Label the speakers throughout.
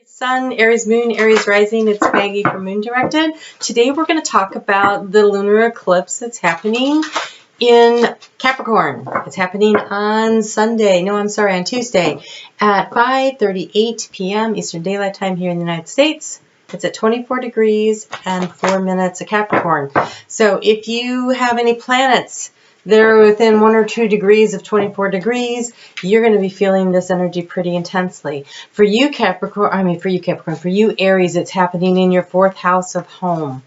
Speaker 1: Sun, Aries Moon, Aries Rising. It's Maggie from Moon Directed. Today we're going to talk about the lunar eclipse that's happening in Capricorn. It's happening on Sunday. No, I'm sorry, on Tuesday at 5:38 p.m. Eastern Daylight Time here in the United States. It's at 24 degrees and 4 minutes at Capricorn. So if you have any planets that are within 1 or 2 degrees of 24 degrees, you're going to be feeling this energy pretty intensely. For you Aries, it's happening in your 4th house of home.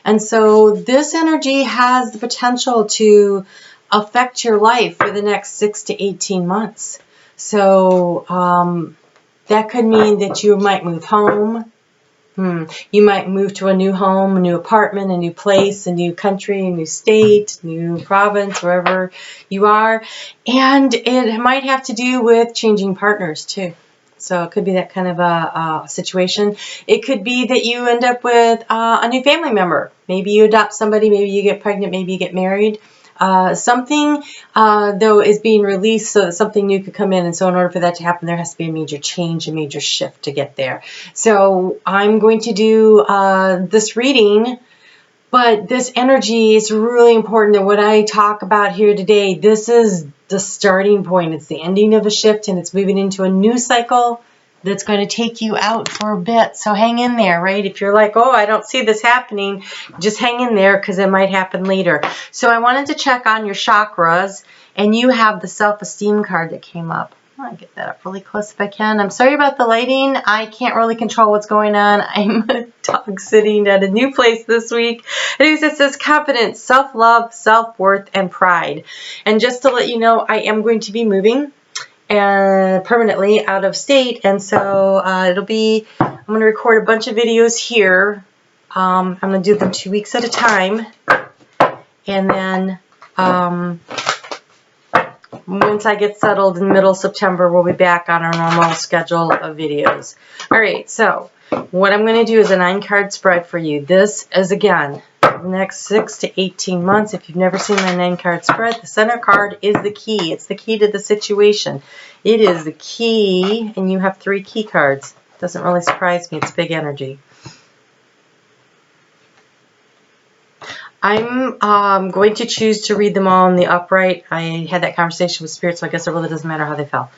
Speaker 1: And so this energy has the potential to affect your life for the next 6 to 18 months. So that could mean that you might move home. You might move to a new home, a new apartment, a new place, a new country, a new state, new province, wherever you are. And it might have to do with changing partners too. So it could be that kind of a situation. It could be that you end up with a new family member. Maybe you adopt somebody, maybe you get pregnant, maybe you get married. Something, though, is being released so that something new could come in. And so in order for that to happen, there has to be a major change, a major shift to get there. So I'm going to do this reading, but this energy is really important that what I talk about here today, this is the starting point. It's the ending of a shift, and it's moving into a new cycle that's going to take you out for a bit. So hang in there, right? If you're like, oh, I don't see this happening, just hang in there because it might happen later. So I wanted to check on your chakras, and you have the self-esteem card that came up. I'll get that up really close if I can. I'm sorry about the lighting. I can't really control what's going on. I'm a dog sitting at a new place this week. Anyways, it says confidence, self-love, self-worth, and pride. And just to let you know, I am going to be moving and permanently out of state, and so I'm going to record a bunch of videos here. I'm going to do them 2 weeks at a time, and then once I get settled in middle September, we'll be back on our normal schedule of videos. Alright, so what I'm going to do is a 9-card spread for you. This is, again, the next 6 to 18 months. If you've never seen my 9-card spread, the center card is the key. It's the key to the situation. It is the key, and you have 3 key cards. Doesn't really surprise me. It's big energy. I'm going to choose to read them all in the upright. I had that conversation with Spirit, so I guess it really doesn't matter how they fell.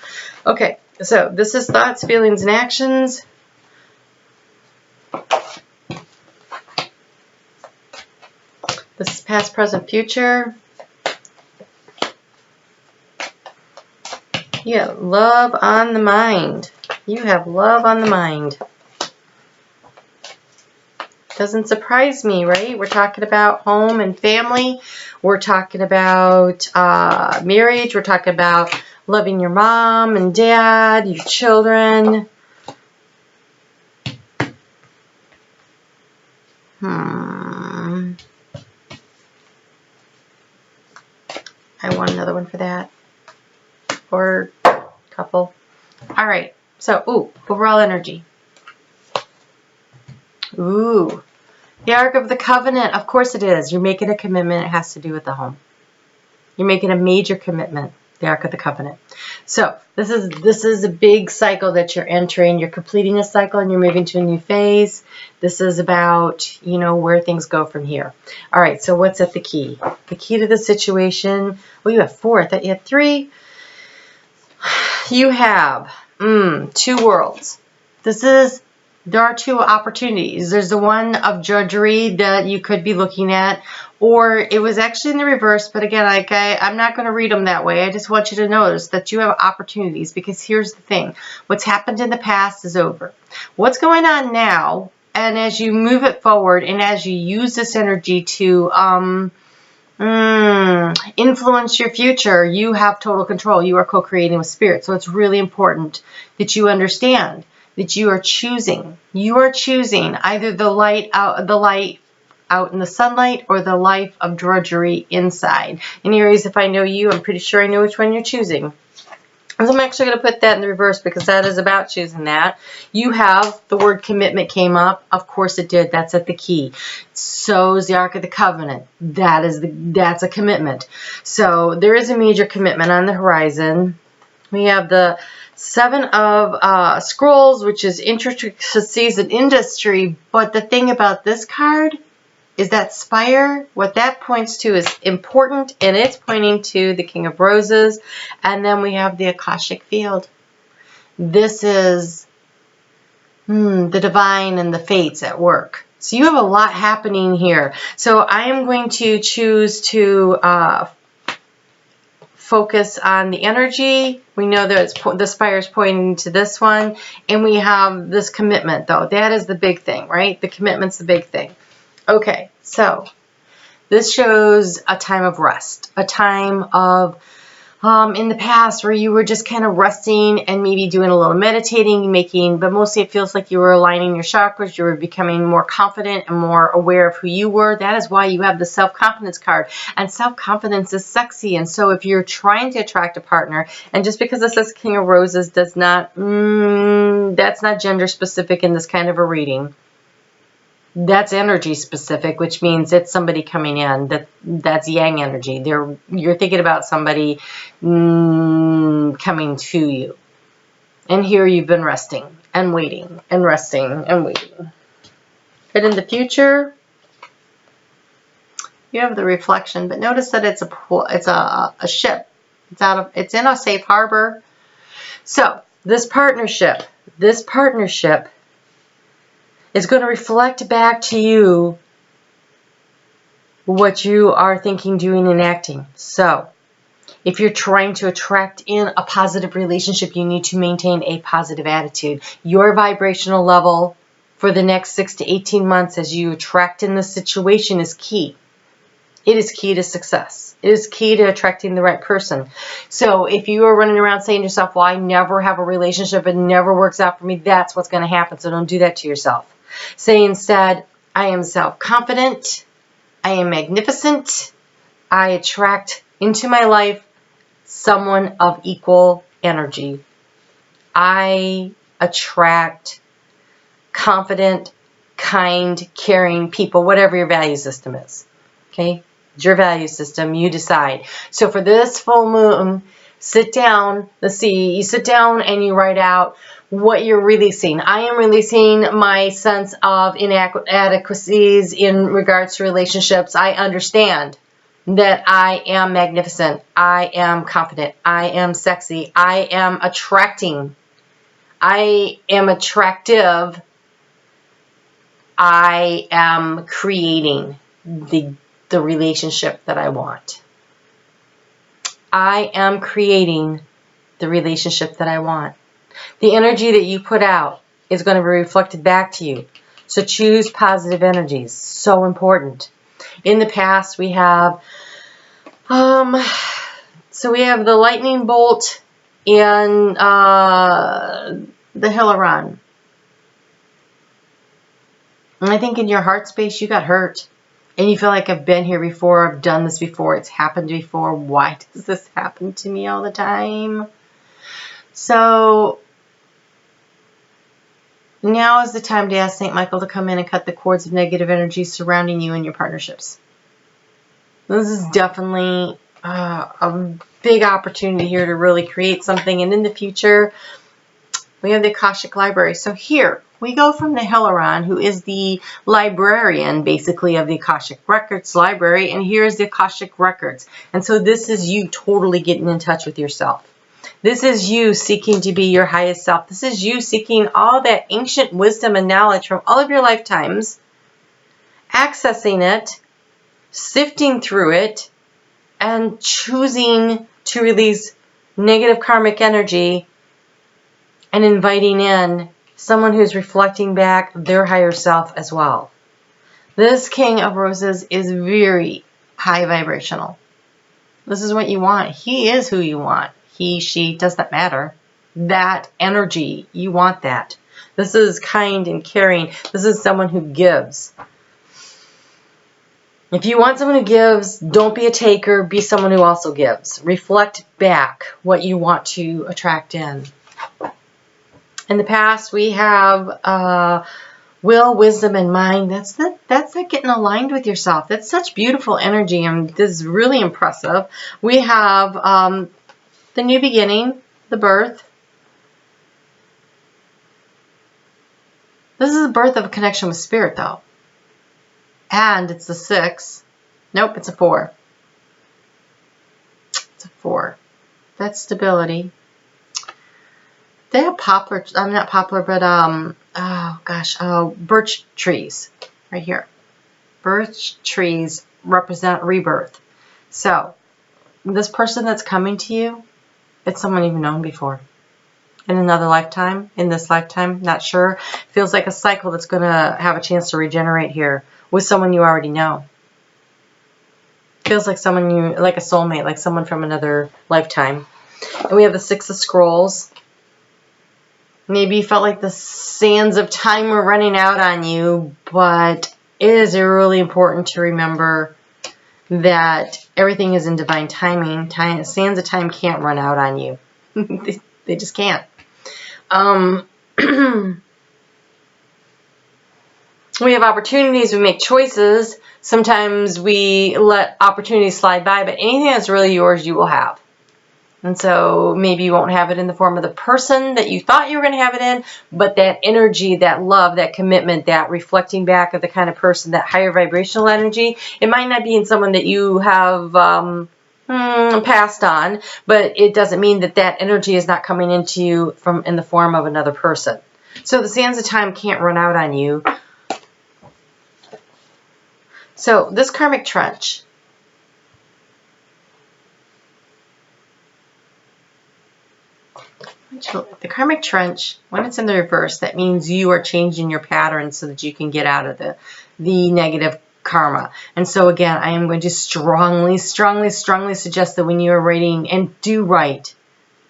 Speaker 1: Okay, so this is thoughts, feelings, and actions. This is past, present, future. You have love on the mind. You have love on the mind. Doesn't surprise me, right? We're talking about home and family. We're talking about marriage. We're talking about loving your mom and dad, your children. I want another one for that. Or a couple. All right. So, overall energy. Ooh, the Ark of the Covenant. Of course it is. You're making a commitment. It has to do with the home. You're making a major commitment. The Ark of the Covenant. So this is a big cycle that you're entering. You're completing a cycle and you're moving to a new phase. This is about, where things go from here. All right. So what's at the key? The key to the situation. Well, you have 4. I thought you had 3. You have 2 worlds. There are 2 opportunities. There's the one of drudgery that you could be looking at, or it was actually in the reverse, but again, I'm not going to read them that way. I just want you to notice that you have opportunities, because here's the thing. What's happened in the past is over. What's going on now, and as you move it forward, and as you use this energy to influence your future, you have total control. You are co-creating with Spirit. So it's really important that you understand that you are choosing. You are choosing either the light out in the sunlight, or the life of drudgery inside. In Aries, if I know you, I'm pretty sure I know which one you're choosing. So I'm actually going to put that in the reverse, because that is about choosing that. You have the word commitment came up. Of course it did. That's at the key. So is the Ark of the Covenant. That's a commitment. So there is a major commitment on the horizon. We have the Seven of Scrolls, which is intricacies and industry. But the thing about this card is that Spire, what that points to is important, and it's pointing to the King of Roses. And then we have the Akashic Field. This is the divine and the fates at work. So you have a lot happening here. So I am going to choose to focus on the energy. We know that the spire is pointing to this one, and we have this commitment, though. That is the big thing, right? The commitment's the big thing. Okay, so this shows a time of rest, a time of in the past where you were just kind of resting and maybe doing a little meditating, but mostly it feels like you were aligning your chakras, you were becoming more confident and more aware of who you were. That is why you have the self-confidence card. And self-confidence is sexy. And so if you're trying to attract a partner, and just because it says King of Roses does not, that's not gender specific in this kind of a reading. That's energy specific, which means it's somebody coming in. That's yang energy. You're thinking about somebody coming to you. And here you've been resting and waiting and resting and waiting. But in the future, you have the reflection. But notice that it's a ship. It's in a safe harbor. So this partnership is going to reflect back to you what you are thinking, doing, and acting. So, if you're trying to attract in a positive relationship, you need to maintain a positive attitude. Your vibrational level for the next 6 to 18 months as you attract in this situation is key. It is key to success. It is key to attracting the right person. So if you are running around saying to yourself, well, I never have a relationship, it never works out for me, that's what's going to happen. So don't do that to yourself. Say instead, I am self-confident, I am magnificent, I attract into my life someone of equal energy. I attract confident, kind, caring people, whatever your value system is. Okay? It's your value system, you decide. So for this full moon, sit down, you sit down and you write out what you're releasing. I am releasing my sense of inadequacies in regards to relationships. I understand that I am magnificent. I am confident. I am sexy. I am attracting. I am attractive. I am creating the relationship that I want. I am creating the relationship that I want. The energy that you put out is going to be reflected back to you. So choose positive energies. So important. In the past, we have, we have the lightning bolt and the Hilaron. And I think in your heart space, you got hurt. And you feel like I've been here before, I've done this before, it's happened before. Why does this happen to me all the time? So now is the time to ask St. Michael to come in and cut the cords of negative energy surrounding you and your partnerships. This is definitely a big opportunity here to really create something. And in the future, we have the Akashic Library. So here, we go from the Hilaron, who is the librarian, basically, of the Akashic Records library, and here's the Akashic Records. And so this is you totally getting in touch with yourself. This is you seeking to be your highest self. This is you seeking all that ancient wisdom and knowledge from all of your lifetimes, accessing it, sifting through it, and choosing to release negative karmic energy and inviting in someone who's reflecting back their higher self as well. This King of Roses is very high vibrational. This is what you want. He is who you want. He, she, doesn't matter. That energy, you want that. This is kind and caring. This is someone who gives. If you want someone who gives, don't be a taker. Be someone who also gives. Reflect back what you want to attract in. In the past, we have will, wisdom, and mind. That's not getting aligned with yourself. That's such beautiful energy, and this is really impressive. We have the new beginning, the birth, This is the birth of a connection with spirit, though. And it's the 6. Nope, it's a 4. It's a 4. That's stability. They have poplar, not poplar, but, birch trees right here. Birch trees represent rebirth. So, this person that's coming to you, it's someone you've known before. In another lifetime, in this lifetime, not sure. Feels like a cycle that's going to have a chance to regenerate here with someone you already know. Feels like someone like a soulmate, like someone from another lifetime. And we have the 6 of Scrolls. Maybe you felt like the sands of time were running out on you, but it is really important to remember that everything is in divine timing. Sands of time can't run out on you. They just can't. We have opportunities, we make choices. Sometimes we let opportunities slide by, but anything that's really yours, you will have. And so maybe you won't have it in the form of the person that you thought you were going to have it in, but that energy, that love, that commitment, that reflecting back of the kind of person, that higher vibrational energy, it might not be in someone that you have passed on, but it doesn't mean that that energy is not coming into you in the form of another person. So the sands of time can't run out on you. So this karmic trench, the karmic trench, when it's in the reverse, that means you are changing your pattern so that you can get out of the negative karma. And so again, I am going to strongly suggest that when you are writing, and do write,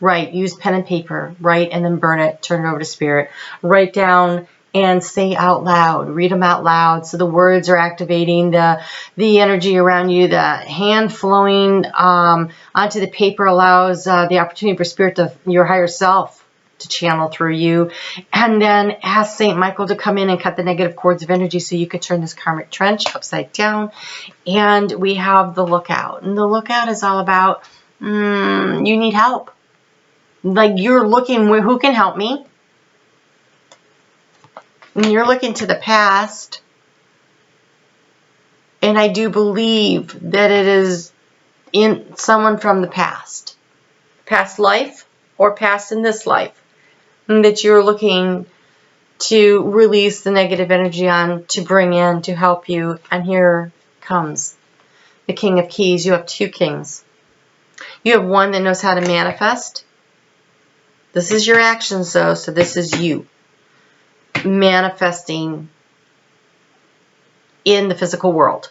Speaker 1: use pen and paper, write and then burn it, turn it over to spirit, write down and say out loud, read them out loud so the words are activating the energy around you. The hand flowing onto the paper allows the opportunity for spirit, your higher self, to channel through you. And then ask St. Michael to come in and cut the negative cords of energy so you can turn this karmic trench upside down. And we have the lookout. And the lookout is all about you need help. Like you're looking, who can help me? And you're looking to the past, and I do believe that it is in someone from the past life or past in this life, and that you're looking to release the negative energy on, to bring in, to help you. And here comes the King of Keys. You have 2 kings. You have one that knows how to manifest. This is your actions though, so this is you manifesting in the physical world,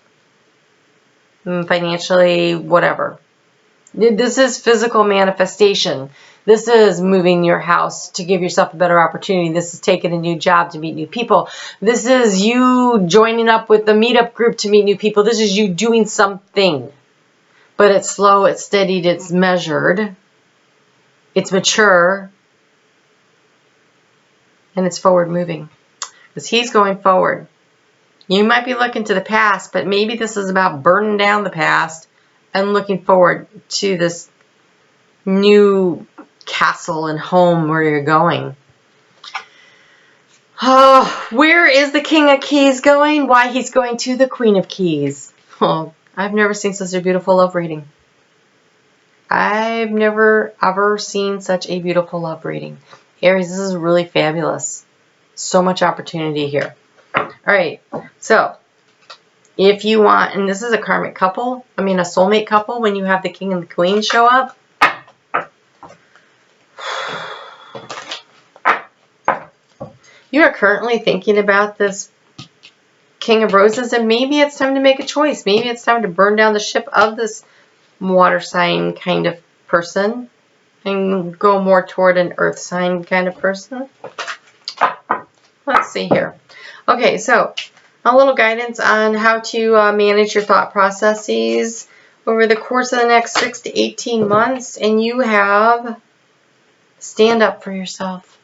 Speaker 1: financially, whatever. This is physical manifestation. This is moving your house to give yourself a better opportunity. This is taking a new job to meet new people. This is you joining up with the meetup group to meet new people. This is you doing something, but it's slow, it's steadied, it's measured, it's mature, and it's forward moving, because he's going forward. You might be looking to the past, but maybe this is about burning down the past and looking forward to this new castle and home where you're going. Oh, where is the King of Keys going? Why, he's going to the Queen of Keys. Oh, I've never seen such a beautiful love reading. I've never ever seen such a beautiful love reading. Aries, this is really fabulous. So much opportunity here. All right, so if you want, and this is a karmic couple, a soulmate couple, when you have the King and the Queen show up. You are currently thinking about this King of Roses, and maybe it's time to make a choice. Maybe it's time to burn down the ship of this water sign kind of person and go more toward an earth sign kind of person. Let's see here. Okay, so a little guidance on how to manage your thought processes over the course of the next 6 to 18 months. And you have stand up for yourself.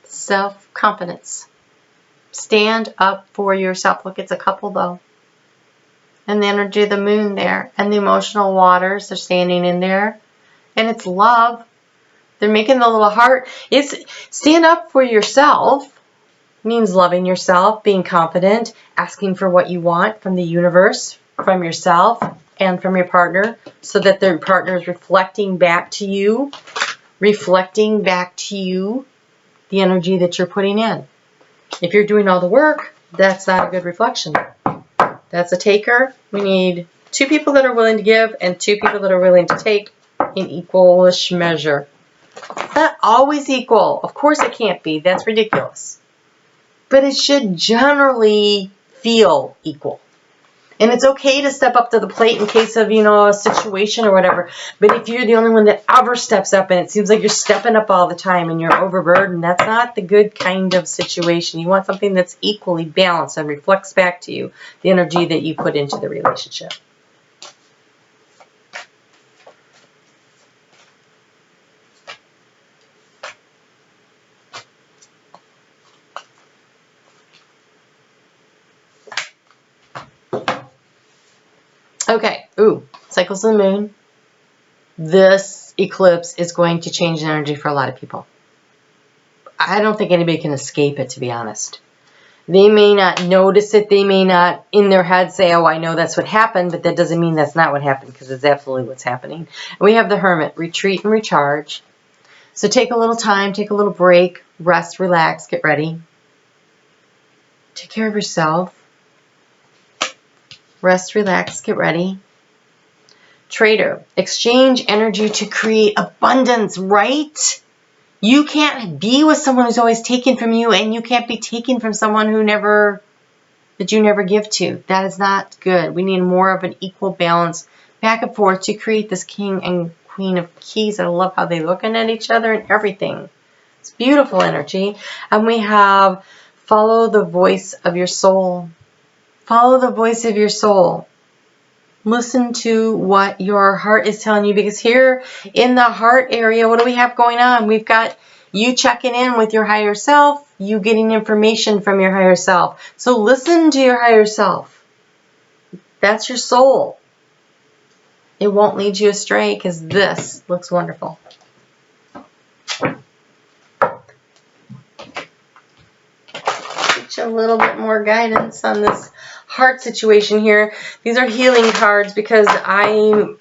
Speaker 1: Self-confidence. Stand up for yourself. Look, it's a couple though. And the energy of the moon there. And the emotional waters are standing in there. And it's love. They're making the little heart. It's stand up for yourself. Means loving yourself, being confident, asking for what you want from the universe, from yourself, and from your partner, so that their partner is reflecting back to you the energy that you're putting in. If you're doing all the work, that's not a good reflection. That's a taker. We need 2 people that are willing to give and 2 people that are willing to take in equalish measure. It's not always equal. Of course it can't be. That's ridiculous. But it should generally feel equal. And it's okay to step up to the plate in case of, a situation or whatever. But if you're the only one that ever steps up and it seems like you're stepping up all the time and you're overburdened, that's not the good kind of situation. You want something that's equally balanced and reflects back to you the energy that you put into the relationship. Okay, cycles of the moon. This eclipse is going to change the energy for a lot of people. I don't think anybody can escape it, to be honest. They may not notice it. They may not, in their head, say, oh, I know that's what happened, but that doesn't mean that's not what happened, because it's absolutely what's happening. And we have the Hermit, retreat and recharge. So take a little time, take a little break, rest, relax, get ready. Take care of yourself. Rest, relax, get ready. Trader, exchange energy to create abundance, right? You can't be with someone who's always taken from you, and you can't be taken from someone that you never give to. That is not good. We need more of an equal balance back and forth to create this King and Queen of Keys. I love how they're looking at each other and everything. It's beautiful energy. And we have follow the voice of your soul. Follow the voice of your soul. Listen to what your heart is telling you, because here in the heart area, what do we have going on? We've got you checking in with your higher self, you getting information from your higher self. So listen to your higher self. That's your soul. It won't lead you astray, because this looks wonderful. Get you a little bit more guidance on this heart situation here. These are healing cards, because a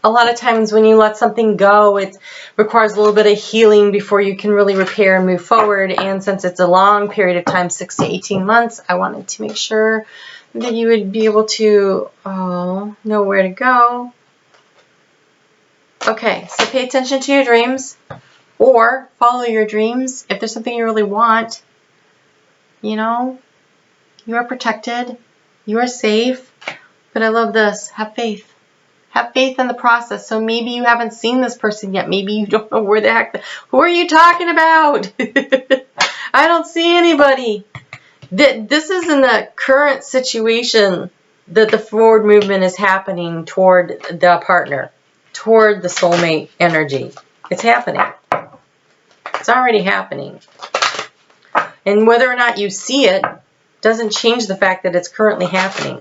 Speaker 1: lot of times when you let something go, it requires a little bit of healing before you can really repair and move forward. And since it's a long period of time, 6 to 18 months, I wanted to make sure that you would be able to know where to go. Okay, so pay attention to your dreams, or follow your dreams. If there's something you really want, you are protected. You are safe. But I love this. Have faith. Have faith in the process. So maybe you haven't seen this person yet. Maybe you don't know where the heck. Who are you talking about? I don't see anybody. This is in the current situation that the forward movement is happening toward the partner, toward the soulmate energy. It's happening. It's already happening. And whether or not you see it doesn't change the fact that it's currently happening.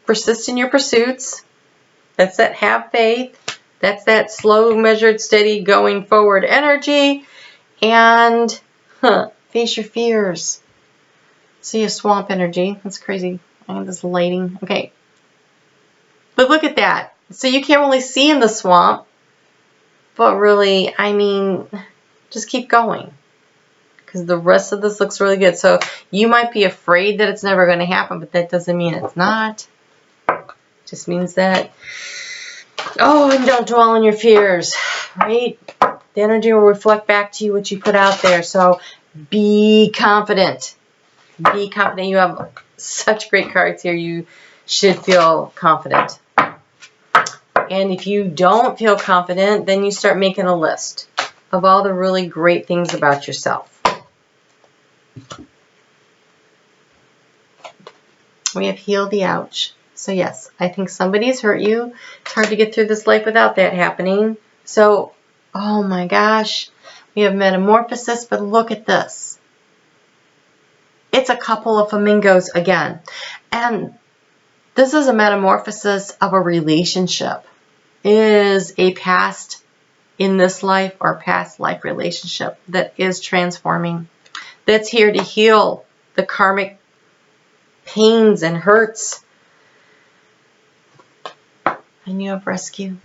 Speaker 1: Persist in your pursuits. That's that have faith. That's that slow, measured, steady, going forward energy. And face your fears. See a swamp energy. That's crazy. I have this lighting. Okay. But look at that. So you can't really see in the swamp. But really, just keep going. Because the rest of this looks really good. So you might be afraid that it's never going to happen, but that doesn't mean it's not. It just means that, and don't dwell on your fears, right? The energy will reflect back to you what you put out there. So be confident. Be confident. You have such great cards here. You should feel confident. And if you don't feel confident, then you start making a list of all the really great things about yourself. We have healed the ouch. So yes, I think somebody has hurt you. It's hard to get through this life without that happening. So, oh my gosh, we have metamorphosis, but look at this. It's a couple of flamingos again. And this is a metamorphosis of a relationship. It is a past in this life or past life relationship that is transforming. That's here to heal the karmic pains and hurts. And you have rescue.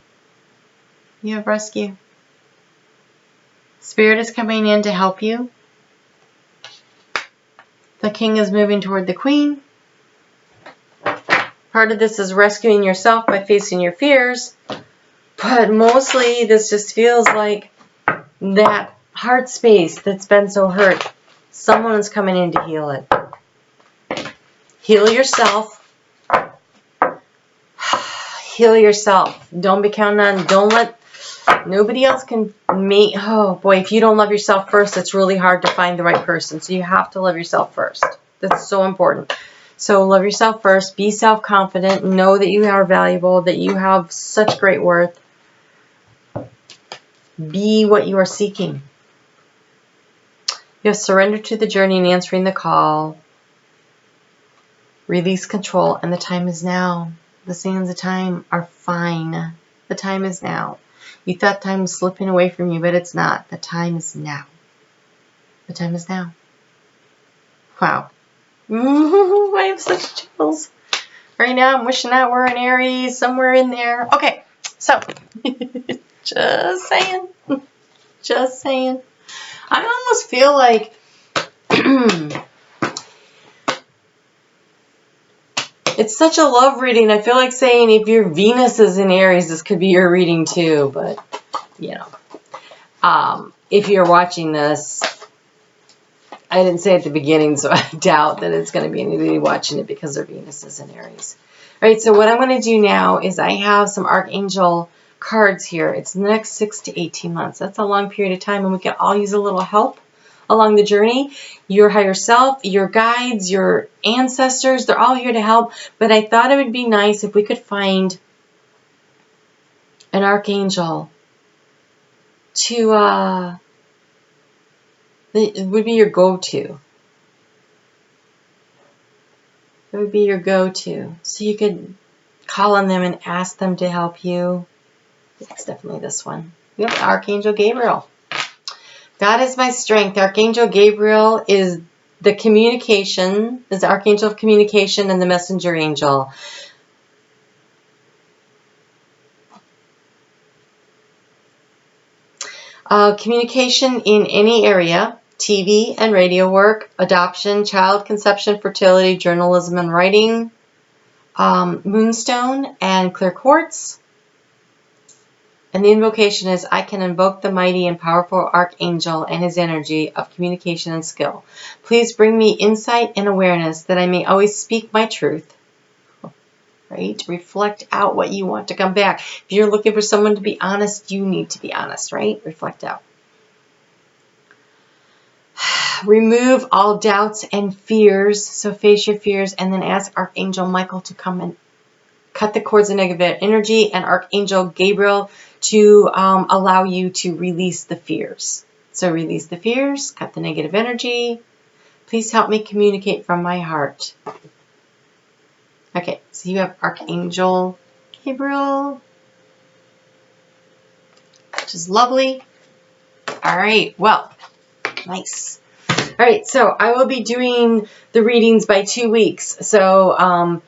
Speaker 1: You have rescue. Spirit is coming in to help you. The king is moving toward the queen. Part of this is rescuing yourself by facing your fears. But mostly this just feels like that heart space that's been so hurt. Someone's coming in to heal it. Heal yourself. Heal yourself. Don't be counting on, don't let, nobody else can make, oh boy, if you don't love yourself first, it's really hard to find the right person. So you have to love yourself first. That's so important. So love yourself first. Be self-confident. Know that you are valuable, that you have such great worth. Be what you are seeking. You have surrendered to the journey and answering the call. Release control, and the time is now. The sands of time are fine. The time is now. You thought time was slipping away from you, but it's not. The time is now. The time is now. Wow. I have such chills. Right now, I'm wishing that we're in Aries, somewhere in there. Okay, so, just saying. Just saying. I almost feel like it's such a love reading. I feel like saying if your Venus is in Aries, this could be your reading too. But, you know, if you're watching this, I didn't say at the beginning, so I doubt that it's going to be anybody watching it because their Venus is in Aries. All right, so what I'm going to do now is I have some Archangel cards here. It's the next 6 to 18 months. That's a long period of time, and we can all use a little help along the journey. Your higher self, your guides, your ancestors, they're all here to help. But I thought it would be nice if we could find an Archangel to, it would be your go-to. It would be your go-to. So you could call on them and ask them to help you. It's definitely this one. Yep, Archangel Gabriel. God is my strength. Archangel Gabriel is the communication, is the Archangel of communication and the messenger angel. Communication in any area, TV and radio work, adoption, child conception, fertility, journalism and writing, moonstone and clear quartz. And the invocation is, I can invoke the mighty and powerful Archangel and his energy of communication and skill. Please bring me insight and awareness that I may always speak my truth. Right? Reflect out what you want to come back. If you're looking for someone to be honest, you need to be honest, right? Reflect out. Remove all doubts and fears. So face your fears and then ask Archangel Michael to come and cut the cords of negative energy and Archangel Gabriel to allow you to release the fears. So release the fears, cut the negative energy. Please help me communicate from my heart. Okay, so you have Archangel Gabriel, which is lovely. All right, well, nice. All right, so I will be doing the readings by 2 weeks. So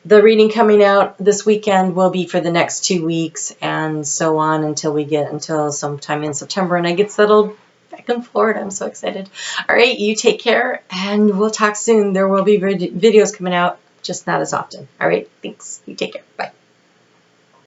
Speaker 1: the reading coming out this weekend will be for the next 2 weeks and so on until sometime in September and I get settled back in Florida. I'm so excited. All right, you take care and we'll talk soon. There will be videos coming out, just not as often. All right, thanks. You take care. Bye.